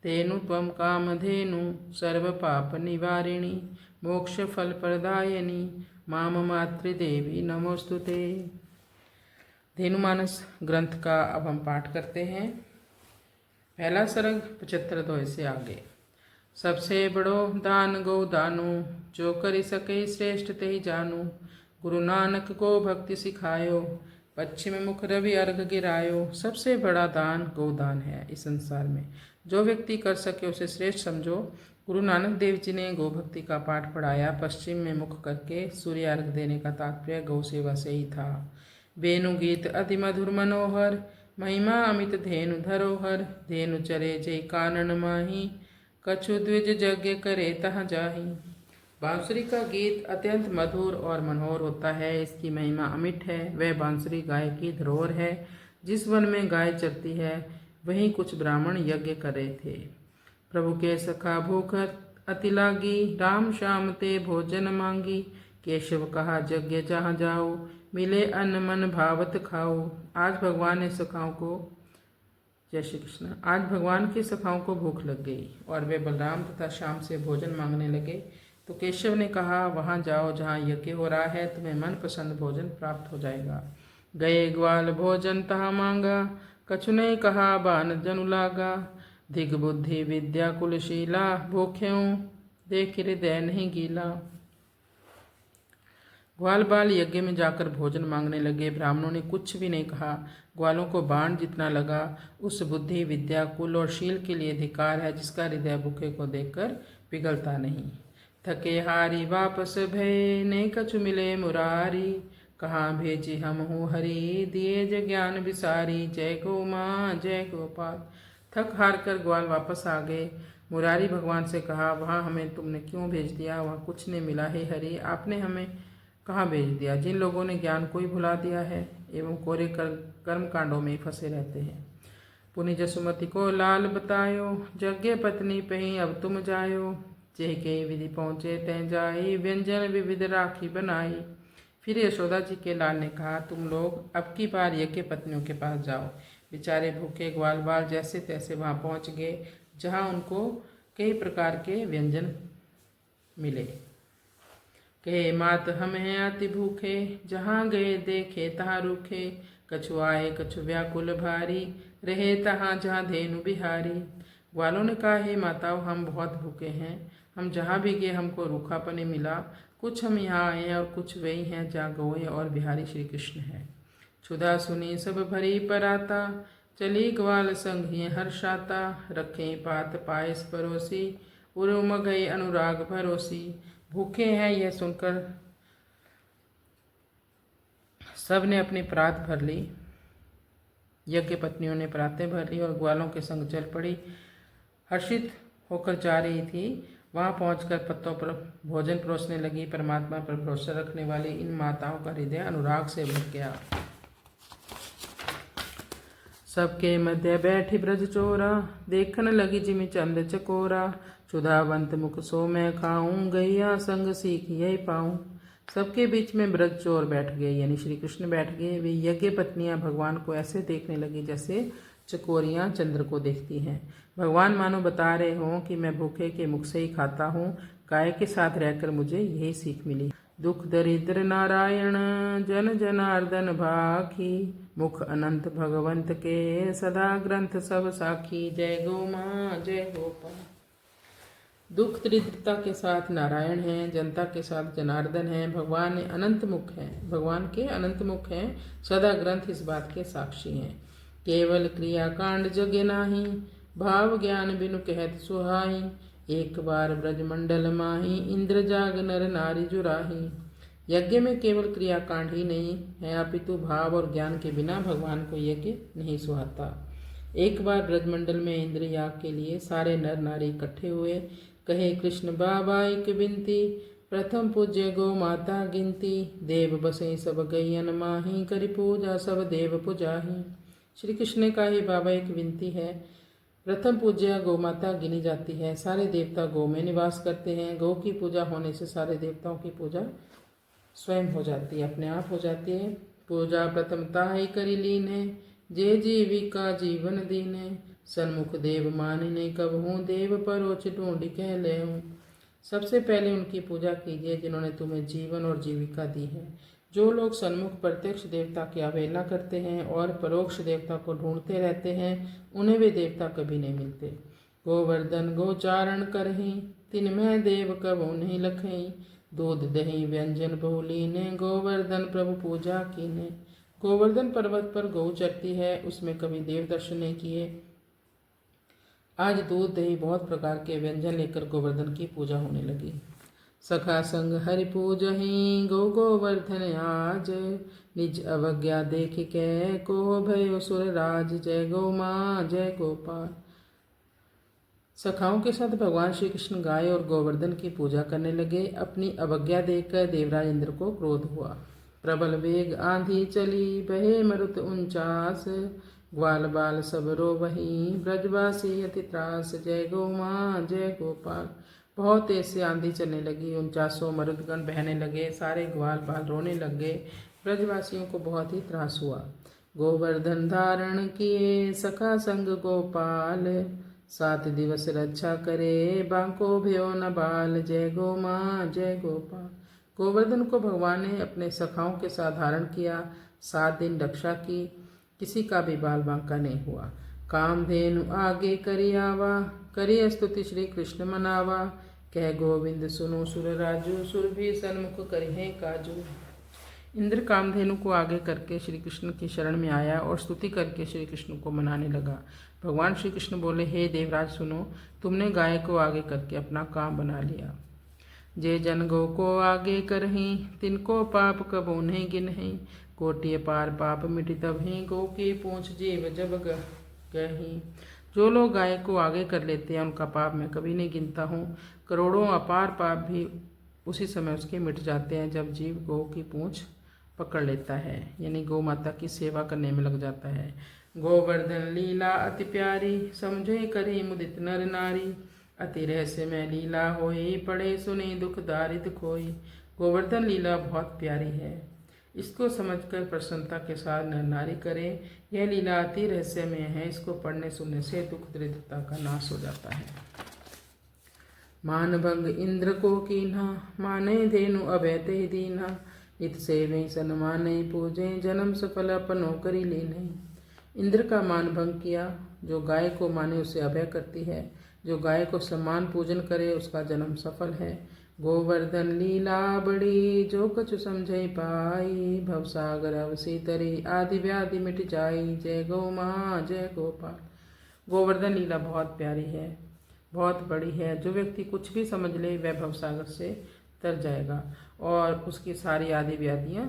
तेनु त्वं कामधेनु सर्वपापनिवारिणी मोक्षफलप्रदायिनी माम मातृदेवी नमोस्तुते। धेनुमानस ग्रंथ का अब हम पाठ करते हैं। पहला सरग 75 दोहे से आगे। सबसे बड़ो दान गो दानो, जो करी सके श्रेष्ठ ते जानो। गुरु नानक को भक्ति सिखायो, पश्चिम मुख रवि अर्घ गिरायो। सबसे बड़ा दान गोदान है इस संसार में, जो व्यक्ति कर सके उसे श्रेष्ठ समझो। गुरु नानक देव जी ने गौ भक्ति का पाठ पढ़ाया। पश्चिम में मुख करके सूर्य अर्घ देने का तात्पर्य गौ सेवा से ही था। वेणु गीत अति मधुर मनोहर, महिमा अमित धेनु धरोहर। धेनु चरे जय कानन माही, कछु द्विज यज्ञ करे तह जाही। बांसुरी का गीत अत्यंत मधुर और मनोहर होता है। इसकी महिमा अमिट है। वह बांसुरी गाय की धरोहर है। जिस वन में गाय चरती है वहीं कुछ ब्राह्मण यज्ञ कर रहे थे। प्रभु के सखा भूख अति लागी, राम श्याम ते भोजन मांगी। केशव कहा यज्ञ जहाँ जाओ, मिले अन्न मन भावत खाओ। आज भगवान ने सखाओं को, जय श्री कृष्ण, आज भगवान के सखाओं को भूख लग गई और वे बलराम तथा श्याम से भोजन मांगने लगे। तो केशव ने कहा, वहाँ जाओ जहाँ यज्ञ हो रहा है, तुम्हें मनपसंद भोजन प्राप्त हो जाएगा। गए ग्वाल भोजन तहाँ मांगा, कछु ने कहा बान जनु लागा। धिग बुद्धि विद्या कुलशीला, भूख्यों देख हृदय नहीं गीला। ग्वाल बाल यज्ञ में जाकर भोजन मांगने लगे। ब्राह्मणों ने कुछ भी नहीं कहा। ग्वालों को बाण जितना लगा। उस बुद्धि विद्या कुल और शील के लिए धिक्कार है जिसका हृदय भूखे को देखकर पिघलता नहीं। थके हारी वापस भय, ने कछु मिले मुरारी। कहाँ भेजी हम हूँ हरि, दिए ज ज्ञान विसारी। जय गो माँ जय गोपाल। थक हार कर ग्वाल वापस आ गए। मुरारी भगवान से कहा, वहाँ हमें तुमने क्यों भेज दिया? वहाँ कुछ नहीं मिला है हरि, आपने हमें कहाँ भेज दिया? जिन लोगों ने ज्ञान को ही भुला दिया है एवं कोरे कर्म कांडों में फंसे रहते हैं। पुनि जसुमति को लाल बतायो, यज्ञ पत्नी पही अब तुम जायो। जेह के विधि पहुँचे तय जाई, व्यंजन विविध राखी बनाई। फिर यशोदा जी के लाल ने कहा, तुम लोग अब की बार यज्ञ पत्नियों के पास जाओ। बेचारे भूखे ग्वाल बाल जैसे तैसे वहाँ पहुँच गए, जहाँ उनको कई प्रकार के व्यंजन मिले। कहे मात हम हैं अति भूखे, जहाँ गए देखे तहाँ रूखे। कछु आए कछु व्याकुल भारी, रहे तहाँ जहाँ धेनु बिहारी। ग्वालों ने कहा, हे माताओं, हम बहुत भूखे हैं। हम जहाँ भी गए हमको रूखापने मिला। कुछ हम यहाँ आए हैं और कुछ वही हैं जहाँ गौएं और बिहारी श्री कृष्ण हैं। क्षुधा सुनी सब भरी पराता, चली ग्वाल संग ही हर्षाता। रखें पात पायस परोसी, उरुम गई अनुराग भरोसी। भूखे हैं यह सुनकर सब ने अपनी परात भर ली। यज्ञ पत्नियों ने परातें भर ली और ग्वालों के संग चल पड़ी। हर्षित होकर जा रही थी। वहां पहुंचकर पत्तों पर भोजन परोसने लगी। परमात्मा पर भरोसा रखने वाली इन माताओं का हृदय अनुराग से भर गया। सबके मध्य बैठी ब्रज चोरा, देखन लगी जिमि चंद चकोरा। क्षुधावंत मुख सो मैं खाऊं, गैया संग सीख यही पाऊं। सबके बीच में ब्रज चोर बैठ गए, यानी श्री कृष्ण बैठ गए। वे यज्ञ पत्नियां भगवान को ऐसे देखने लगी जैसे चकोरियां चंद्र को देखती हैं। भगवान मानो बता रहे हों कि मैं भूखे के मुख से ही खाता हूँ। गाय के साथ रहकर मुझे यही सीख मिली। दुख दरिद्र नारायण, जन जनार्दन भाखी। मुख अनंत भगवंत के, सदा ग्रंथ सब साखी। जय गो माँ जय गोपाल। दुख दरिद्रता के साथ नारायण हैं, जनता के साथ जनार्दन हैं। भगवान के अनंत मुख हैं, सदा ग्रंथ इस बात के साक्षी हैं। केवल क्रियाकांड जगे नाही, भाव ज्ञान बिनु कहत सुहाई। एक बार ब्रजमंडल माही, इंद्र जाग नर नारी जुराही। यज्ञ में केवल क्रियाकांड ही नहीं है, अपितु भाव और ज्ञान के बिना भगवान को यज्ञ नहीं सुहाता। एक बार ब्रजमंडल में इंद्र याग के लिए सारे नर नारी इकट्ठे हुए। कहे कृष्ण बाबा एक बिनती, प्रथम पूज्य गो माता गिनती। देव बसे सब गैयन माही, करि पूजा सब देव पुजाही। श्री कृष्ण ने कहा, हे बाबा एक विनती है। प्रथम पूज्य गौ माता गिनी जाती है। सारे देवता गौ में निवास करते हैं। गौ की पूजा होने से सारे देवताओं की पूजा स्वयं हो जाती है, अपने आप हो जाती है। पूजा प्रथमता ही करी लीने, जे जीविका जीवन दीने। सन्मुख देव मानिने कबहूँ देव परोच ढूंढ कह ले हूँ। सबसे पहले उनकी पूजा कीजिए जिन्होंने तुम्हें जीवन और जीविका दी है। जो लोग सन्मुख प्रत्यक्ष देवता की अवहेलना करते हैं और परोक्ष देवता को ढूंढते रहते हैं, उन्हें वे देवता कभी नहीं मिलते। गोवर्धन गोचारण करहीं, तिनमें देव कबहू नहीं लखहीं। दूध दही व्यंजन बहुलीने, गोवर्धन प्रभु पूजा कीने। गोवर्धन पर्वत पर गौ चरती है, उसमें कभी देव दर्शन नहीं किए। आज दूध दही बहुत प्रकार के व्यंजन लेकर गोवर्धन की पूजा होने लगी। सखा संग हरि पूजहि गो गोवर्धन आज, निज अवज्ञा देख कै को भयो सुर राज। जय गौ माँ जय गोपाल। सखाओं के साथ भगवान श्री कृष्ण गाय और गोवर्धन की पूजा करने लगे। अपनी अवज्ञा देखकर देवराज इंद्र को क्रोध हुआ। प्रबल वेग आंधी चली, बहे मरुत 49, ग्वाल बाल सब रोवहीं, ब्रजवासी अति त्रास। जय गौ माँ जय गोपाल। बहुत तेज से आंधी चलने लगी, 49 मरुदगण बहने लगे, सारे ग्वाल बाल रोने लग गए। ब्रजवासियों को बहुत ही त्रास हुआ। गोवर्धन धारण किए सखा संग गोपाल, 7 दिवस रक्षा करे बांको भयो न बाल। जय गौ माँ जय गोपाल। गोवर्धन को भगवान ने अपने सखाओं के साथ धारण किया, 7 दिन रक्षा की, किसी का भी बाल बांका नहीं हुआ। कामधेनु आगे करी आवा, करी स्तुति श्री कृष्ण मनावा। कह गोविंद सुनो सुर राजू, सुर भी सन्मुख करिहे काजू। इंद्र कामधेनु को आगे करके श्री कृष्ण की शरण में आया और स्तुति करके श्री कृष्ण को मनाने लगा। भगवान श्री कृष्ण बोले, हे देवराज सुनो, तुमने गाय को आगे करके अपना काम बना लिया। जे जन गौ को आगे करहीं, तिनको पाप कबो नहीं गिनहीं। कोटि पार पाप मिटि तबहीं, गौ की पूंछ जीव जब गहीं। जो लोग गाय को आगे कर लेते हैं उनका पाप मैं कभी नहीं गिनता हूँ। करोड़ों अपार पाप भी उसी समय उसके मिट जाते हैं जब जीव गौ की पूंछ पकड़ लेता है, यानी गौ माता की सेवा करने में लग जाता है। गोवर्धन लीला अति प्यारी, समझे करी मुदित नर नारी। अति रहस्य में लीला होई, पढ़े सुनी दुख दारिद खोई। गोवर्धन लीला बहुत प्यारी है, इसको समझकर प्रसन्नता के साथ नर नारी करें। यह लीला अति रहस्यमय है, इसको पढ़ने सुनने से दुख दरिद्रता का नाश हो जाता है। मानभंग इंद्र को कीन्हा, माने धेनु अभय ते दीन्हा। नित सेवे सन्माने पूजे, जन्म सफल अपनो करी लीन्हे। इंद्र का मान भंग किया, जो गाय को माने उसे अभय करती है, जो गाय को सम्मान पूजन करे उसका जन्म सफल है। गोवर्धन लीला बड़ी, जो कछु समझे पाई। भवसागर अवसी तरी, आदि व्याधि मिट जाई। जय गौ माँ जय गोपाल। गोवर्धन लीला बहुत प्यारी है, बहुत बड़ी है। जो व्यक्ति कुछ भी समझ ले वह भवसागर से तर जाएगा और उसकी सारी आदि व्याधियाँ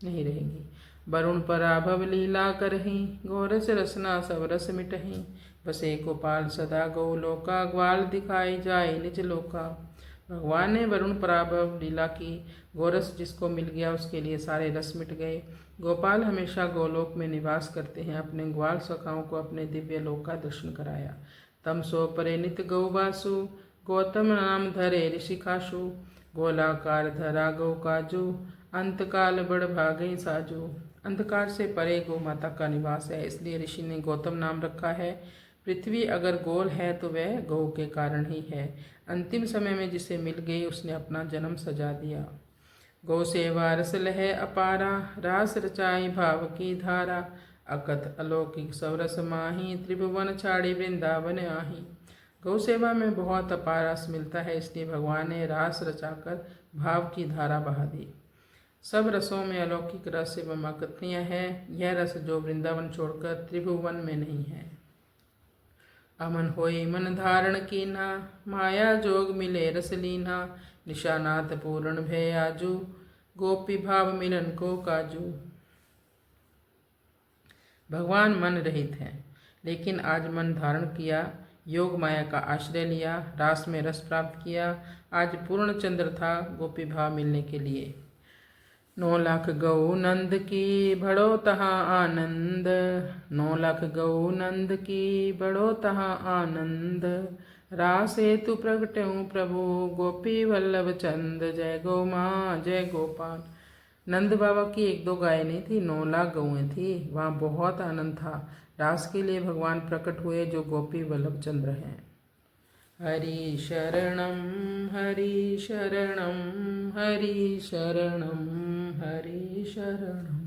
नहीं रहेंगी। वरुण पराभव लीला करहीं, गोरस रसना सब रस मिटहीं। बसे गोपाल सदा गौ लोका, ग्वाल दिखाई जाए निज लोका। भगवान ने वरुण पराभव लीला की, गोरस जिसको मिल गया उसके लिए सारे रस मिट गए। गोपाल हमेशा गोलोक में निवास करते हैं, अपने ग्वाल सखाओं को अपने दिव्य लोक का दर्शन कराया। तम सो परे नित गौवासु, गौतम नाम धरे ऋषिकाशु। गोलाकार धरा गौ काजू, अंतकाल बड़ भागे साजू। अंधकार से परे गौ माता का निवास है, इसलिए ऋषि ने गौतम नाम रखा है। पृथ्वी अगर गोल है तो वह गौ के कारण ही है। अंतिम समय में जिसे मिल गई उसने अपना जन्म सजा दिया। गौ सेवा रस लह अपारा, रास रचाई भाव की धारा। अकथ अलौकिक सवरस माही, त्रिभुवन छाड़ी वृंदावन आही। गौ सेवा में बहुत अपार रस मिलता है, इसलिए भगवान ने रास रचाकर भाव की धारा बहा दी। सब रसों में अलौकिक रस एवं अकथनीय है यह रस जो वृंदावन छोड़कर त्रिभुवन में नहीं है। अमन होई मन धारण कीन्हा, माया जोग मिले रस लीन्हा। निशानाथ पूर्ण भय आजू, गोपी भाव मिलन को काजू। भगवान मन रहित हैं, लेकिन आज मन धारण किया, योग माया का आश्रय लिया, रास में रस प्राप्त किया। आज पूर्ण चंद्र था गोपी भाव मिलने के लिए। 9 लाख गौ नंद की बड़ो तहाँ आनंद। 9 लाख गौ नंद की बड़ो तहाँ आनंद। रास हेतु प्रगट्यूं प्रभु, गोपी वल्लभ चंद। जय गौ माँ जय गोपाल। नंद बाबा की 1-2 गायें नहीं थी, 9 लाख गौएं थी। वहाँ बहुत आनंद था। रास के लिए भगवान प्रकट हुए जो गोपी वल्लभ चंद्र हैं। हरि शरणम हरि शरणम हरि शरणम हरि शरणम।